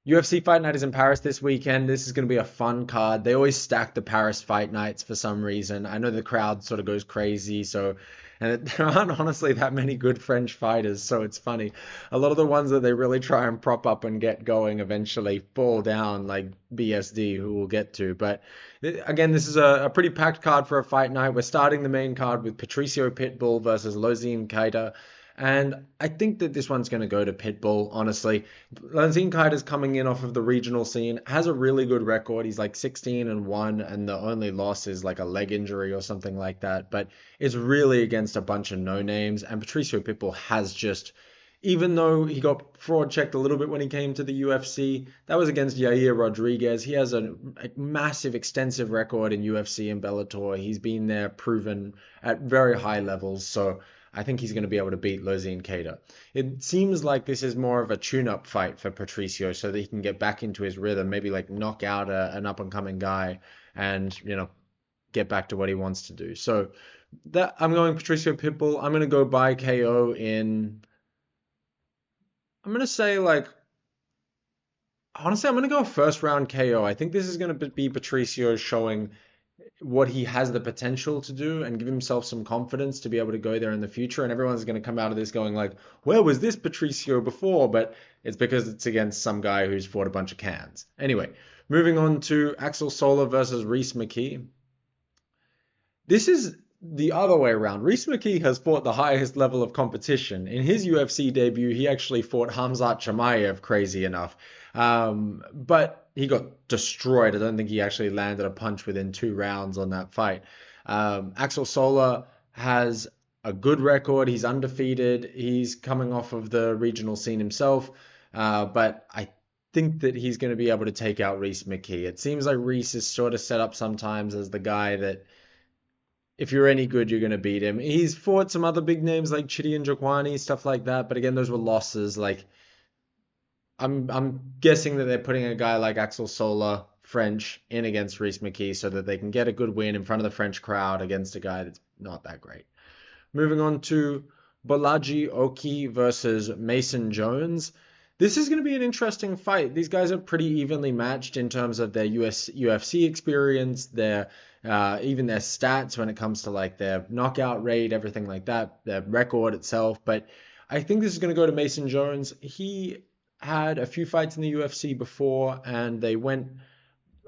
UFC Fight Night is in Paris this weekend. This is going to be a fun card. They always stack the Paris fight nights for some reason. I know the crowd sort of goes crazy, and there aren't honestly that many good French fighters, so it's funny. A lot of the ones that they really try and prop up and get going eventually fall down, like BSD, who we'll get to. But again, this is a pretty packed card for a fight night. We're starting the main card with Patrício Pitbull versus Losene Keita. And I think that this one's going to go to Pitbull, honestly. Losene Keita is coming in off of the regional scene, has a really good record. He's like 16-1, and the only loss is like a leg injury or something like that. But it's really against a bunch of no names. And Patricio Pitbull has just, even though he got fraud checked a little bit when he came to the UFC, that was against Yair Rodriguez. He has a massive, extensive record in UFC and Bellator. He's been there proven at very high levels. So I think he's going to be able to beat Losene Keita. It seems like this is more of a tune-up fight for Patricio so that he can get back into his rhythm, maybe like knock out an up-and-coming guy and, get back to what he wants to do. So that I'm going Patricio Pitbull. I'm going to go by KO in, I'm going to say honestly, I'm going to go first round KO. I think this is going to be Patricio showing what he has the potential to do and give himself some confidence to be able to go there in the future. And everyone's going to come out of this going like, where was this Patricio before? But it's because it's against some guy who's fought a bunch of cans. Anyway, moving on to Axel Sola versus Rhys McKee. This is the other way around. Rhys McKee has fought the highest level of competition. In his UFC debut, he actually fought Khamzat Chimaev, crazy enough. But he got destroyed. I don't think he actually landed a punch within 2 rounds on that fight. Axel Sola has a good record. He's undefeated. He's coming off of the regional scene himself. But I think that he's going to be able to take out Rhys McKee. It seems like Rhys is sort of set up sometimes as the guy that if you're any good, you're going to beat him. He's fought some other big names like Chidi and Njokuani, stuff like that. But again, those were losses. Like, I'm guessing that they're putting a guy like Axel Sola, French, in against Rhys McKee so that they can get a good win in front of the French crowd against a guy that's not that great. Moving on to Bolaji Oki versus Mason Jones. This is going to be an interesting fight. These guys are pretty evenly matched in terms of their UFC experience, their even their stats when it comes to like their knockout rate, everything like that, their record itself. But I think this is going to go to Mason Jones. He had a few fights in the UFC before, and they went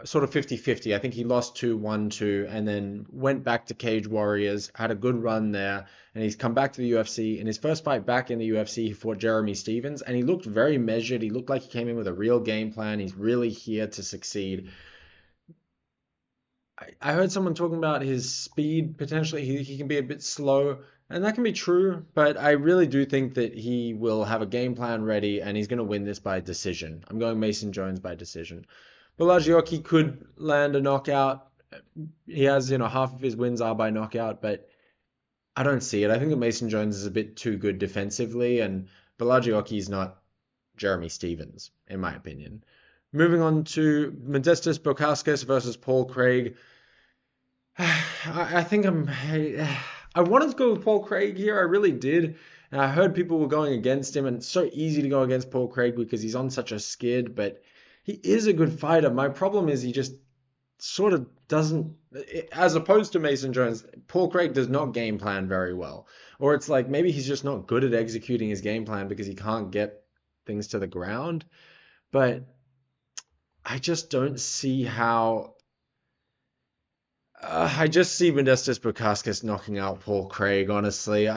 sort of 50-50. I think he lost 2, won 2, and then went back to Cage Warriors, had a good run there, and he's come back to the UFC. In his first fight back in the UFC, he fought Jeremy Stephens, and he looked very measured. He looked like he came in with a real game plan. He's really here to succeed. I heard someone talking about his speed. Potentially, he can be a bit slow, and that can be true, but I really do think that he will have a game plan ready, and he's going to win this by decision. I'm going Mason Jones by decision. Bolaji Oki could land a knockout. He has, half of his wins are by knockout, but I don't see it. I think that Mason Jones is a bit too good defensively, and Bolaji Oki is not Jeremy Stephens, in my opinion. Moving on to Modestas Bukauskas versus Paul Craig. I think I wanted to go with Paul Craig here. I really did. And I heard people were going against him, and it's so easy to go against Paul Craig because he's on such a skid, but he is a good fighter. My problem is he just sort of doesn't, as opposed to Mason Jones, Paul Craig does not game plan very well. Or it's like maybe he's just not good at executing his game plan because he can't get things to the ground. But I just don't see how. I just see Modestas Bukauskas knocking out Paul Craig, honestly.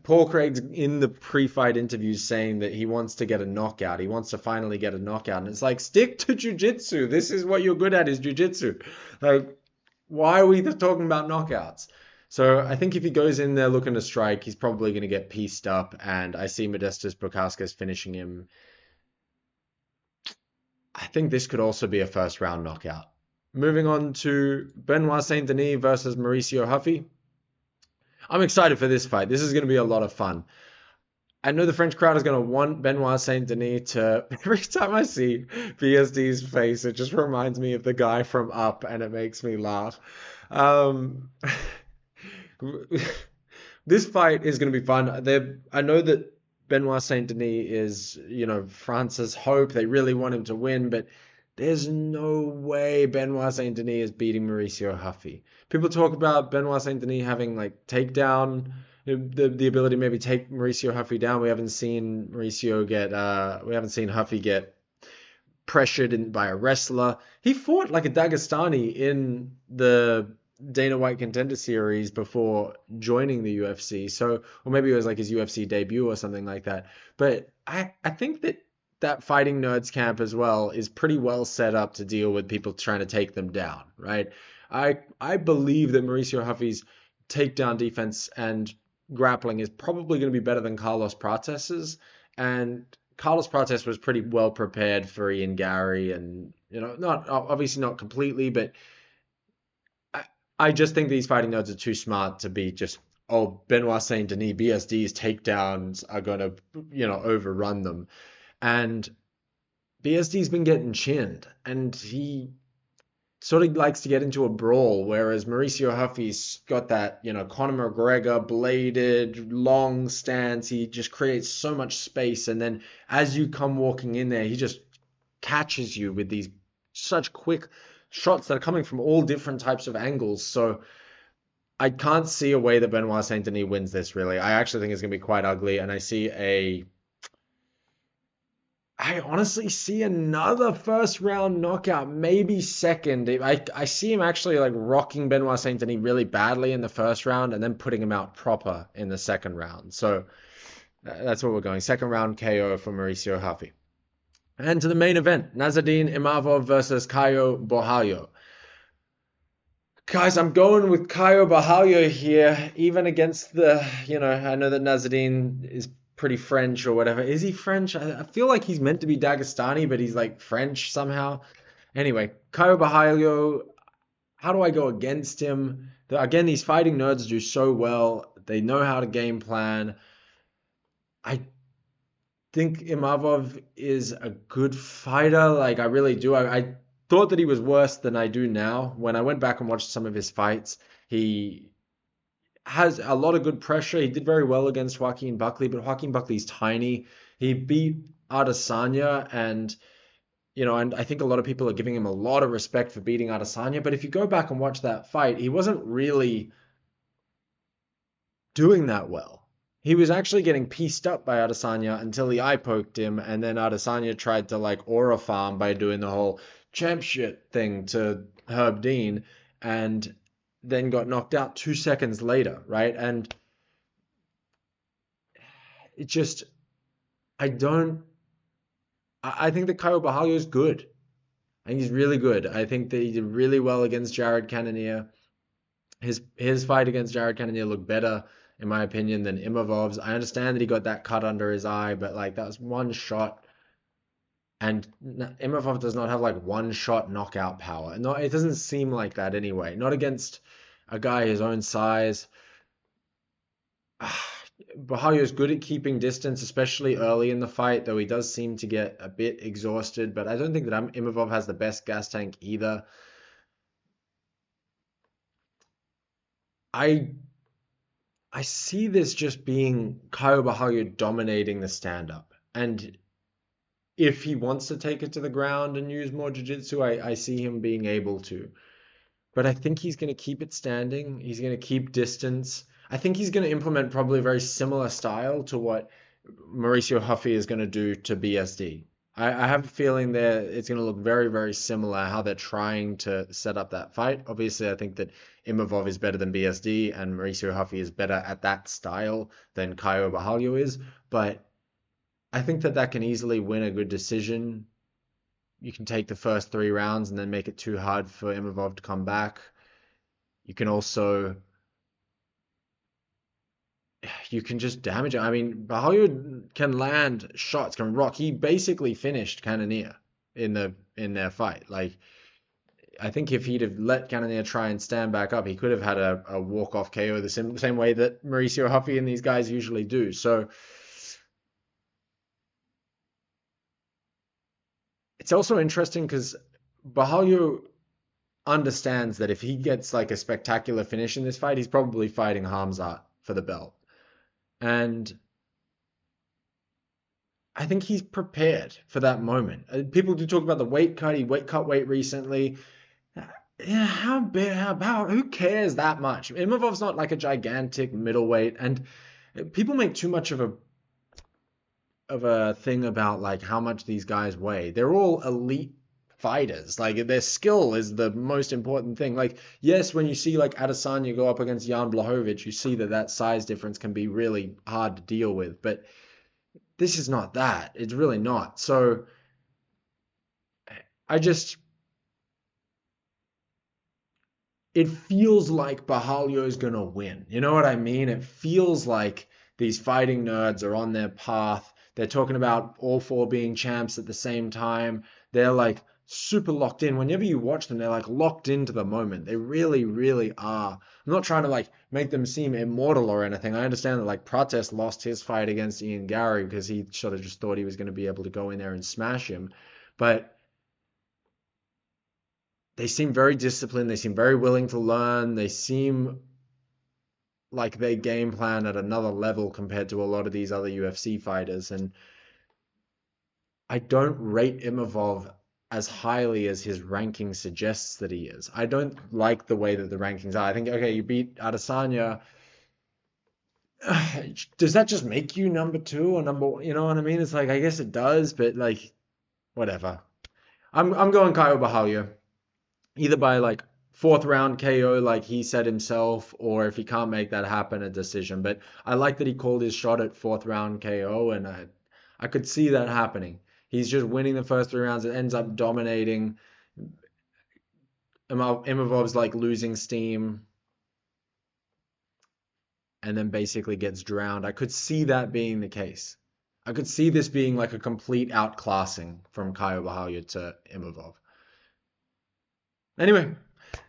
Paul Craig's in the pre-fight interviews saying that he wants to get a knockout. He wants to finally get a knockout. And it's like, stick to jiu-jitsu. This is what you're good at, is jiu-jitsu. Like, why are we talking about knockouts? So I think if he goes in there looking to strike, he's probably going to get pieced up. And I see Modestas Bukauskas finishing him. I think this could also be a first-round knockout. Moving on to Benoît Saint Denis versus Maurício Ruffy. I'm excited for this fight. This is going to be a lot of fun. I know the French crowd is going to want Benoît Saint Denis to... Every time I see BSD's face, it just reminds me of the guy from Up, and it makes me laugh. This fight is going to be fun. I know that Benoît Saint Denis is, France's hope. They really want him to win, but there's no way Benoît Saint Denis is beating Maurício Ruffy. People talk about Benoît Saint Denis having like takedown, the ability to maybe take Maurício Ruffy down. We haven't seen Ruffy get pressured by a wrestler. He fought like a Dagestani in the Dana White Contender Series before joining the UFC. So, or maybe it was like his UFC debut or something like that. But I think that Fighting Nerds camp as well is pretty well set up to deal with people trying to take them down, right? I believe that Mauricio Huffy's takedown defense and grappling is probably going to be better than Carlos Prates's, and Carlos Prates was pretty well prepared for Ian Gary, and not obviously not completely, but I, I just think these fighting nerds are too smart to be just, oh, Benoit Saint Denis BSD's takedowns are gonna overrun them, and BSD's been getting chinned, and he sort of likes to get into a brawl, whereas Mauricio Huffy's got that, Conor McGregor bladed, long stance. He just creates so much space. And then as you come walking in there, he just catches you with these such quick shots that are coming from all different types of angles. So I can't see a way that Benoit Saint Denis wins this, really. I actually think it's going to be quite ugly. And I honestly see another first round knockout, maybe second. I see him actually like rocking Benoit Saint Denis really badly in the first round and then putting him out proper in the second round. So that's what we're going. Second round KO for Mauricio Ruffy. And to the main event, Nassourdine Imavov versus Caio Borralho. Guys, I'm going with Caio Borralho here, even against I know that Nassourdine is pretty French or whatever. Is he French? I feel like he's meant to be Dagestani, but he's like French somehow. Anyway, Caio Borralho, how do I go against him? Again, these fighting nerds do so well. They know how to game plan. I think Imavov is a good fighter. Like, I really do. I thought that he was worse than I do now. When I went back and watched some of his fights, he has a lot of good pressure. He did very well against Joaquin Buckley, but Joaquin Buckley's tiny. He beat Adesanya, and I think a lot of people are giving him a lot of respect for beating Adesanya. But if you go back and watch that fight, he wasn't really doing that well. He was actually getting pieced up by Adesanya until he eye poked him, and then Adesanya tried to like aura farm by doing the whole champ shit thing to Herb Dean, and then got knocked out 2 seconds later, right? And it just, I don't, I think that Caio Borralho is good. I think he's really good. I think that he did really well against Jared Cannonier. His fight against Jared Cannonier looked better, in my opinion, than Imavov's. I understand that he got that cut under his eye, but like that was one shot. And Imavov does not have like one shot knockout power. No, it doesn't seem like that anyway. Not against a guy his own size. Borralho is good at keeping distance, especially early in the fight, though he does seem to get a bit exhausted. But I don't think that Imavov has the best gas tank either. I I see this just being Caio Borralho dominating the stand-up. And if he wants to take it to the ground and use more jiu-jitsu, I see him being able to. But I think he's going to keep it standing. He's going to keep distance. I think he's going to implement probably a very similar style to what Maurício Ruffy is going to do to BSD. I have a feeling that it's going to look very, very similar how they're trying to set up that fight. Obviously, I think that Imavov is better than BSD and Maurício Ruffy is better at that style than Caio Borralho is. But I think that that can easily win a good decision. You can take the first 3 rounds and then make it too hard for Imavov to come back. You can also, you can just damage it. I mean, Borralho can land shots, can rock. He basically finished Cannonier in their fight. Like, I think if he'd have let Cannonier try and stand back up, he could have had a walk-off KO the same way that Maurício Ruffy and these guys usually do. So it's also interesting because Borralho understands that if he gets like a spectacular finish in this fight, he's probably fighting Hamzat for the belt. And I think he's prepared for that moment. People do talk about the weight cut. He cut weight recently. Yeah, how big? Who cares that much? Imavov's not like a gigantic middleweight, and people make too much of a thing about like how much these guys weigh. They're all elite fighters. Like their skill is the most important thing. Like yes, when you see like Adesanya go up against Jan Blachowicz, you see that that size difference can be really hard to deal with. But this is not that. It's really not. So I just it feels like Borralho's gonna win. You know what I mean? It feels like these fighting nerds are on their path. They're talking about all four being champs at the same time. They're like super locked in. Whenever you watch them, they're like locked into the moment. They really, really are. I'm not trying to like make them seem immortal or anything. I understand that like Prates lost his fight against Ian Gary because he sort of just thought he was going to be able to go in there and smash him. But they seem very disciplined. They seem very willing to learn. They seem like they game plan at another level compared to a lot of these other UFC fighters. And I don't rate Imavov as highly as his ranking suggests that he is. I don't like the way that the rankings are. I think, okay, you beat Adesanya. Does that just make you number two or number one? You know what I mean? It's like, I guess it does, but like, whatever. I'm going Caio Borralho. Either by like fourth round KO, like he said himself, or if he can't make that happen, a decision. But I like that he called his shot at fourth round KO, and I could see that happening. He's just winning the first three rounds. It ends up dominating. Imavov's like losing steam, and then basically gets drowned. I could see that being the case. I could see this being like a complete outclassing from Caio Borralho to Imavov. Anyway,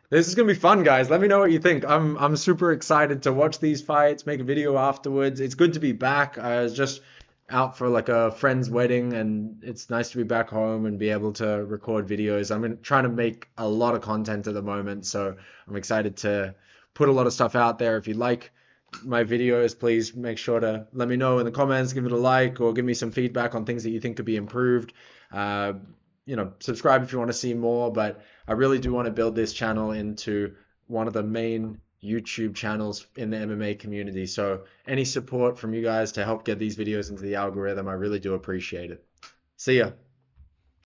this is gonna be fun, guys. Let me know what you think. I'm super excited to watch these fights, make a video afterwards. It's good to be back. I was just out for like a friend's wedding, and it's nice to be back home and be able to record videos. Trying to make a lot of content at the moment, so I'm excited to put a lot of stuff out there. If you like my videos, please make sure to let me know in the comments, give it a like, or give me some feedback on things that you think could be improved. Uh, Subscribe if you want to see more, but I really do want to build this channel into one of the main YouTube channels in the MMA community. So any support from you guys to help get these videos into the algorithm, I really do appreciate it. See ya.